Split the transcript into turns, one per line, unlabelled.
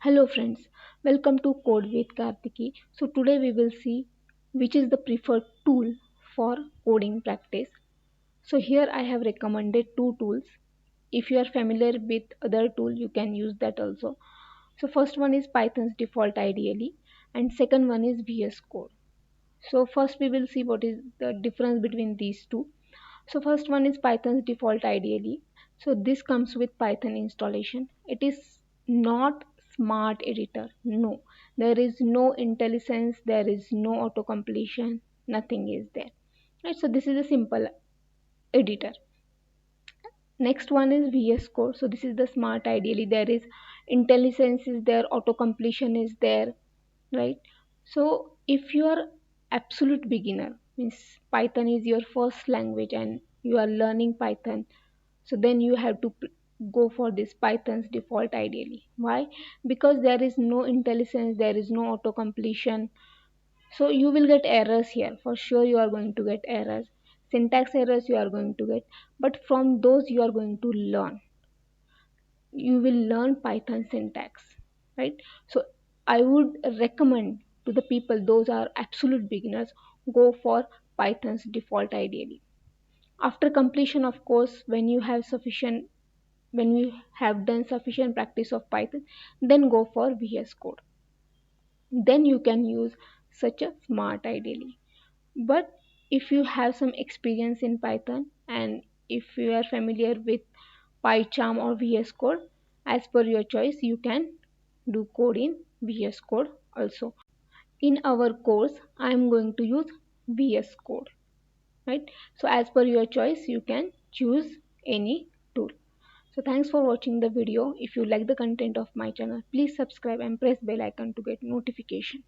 Hello friends, welcome to Code with Kartiki. So today we will see which is the preferred tool for coding practice. So here I have recommended two tools. If you are familiar with other tool, you can use that also. So first one is Python's default ideally and second one is VS Code. So first we will see what is the difference between these two. So first one is Python's default ideally. So this comes with Python installation. It is not smart editor. No, there is no IntelliSense, there is no auto completion, nothing is there. Right, so this is a simple editor. Next one is VS Code. So this is the smart ideally. There is IntelliSense is there, auto completion is there, right? So if you are absolute beginner, means Python is your first language and you are learning Python, so then you have to go for this Python's default ideally. Why? Because there is no IntelliSense, there is no auto completion, so you will get errors here. For sure you are going to get errors, syntax errors you are going to get, but from those you are going to learn. You will learn Python syntax, right? So I would recommend to the people, those are absolute beginners, go for Python's default ideally. After completion, of course, when you have done sufficient practice of Python, then go for VS Code. Then you can use such a smart ideally. But if you have some experience in Python and if you are familiar with PyCharm or VS Code, as per your choice, you can do code in VS Code also. In our course, I am going to use VS Code, right? So as per your choice, you can choose any tool. So thanks for watching the video. If you like the content of my channel, please subscribe and press bell icon to get notification.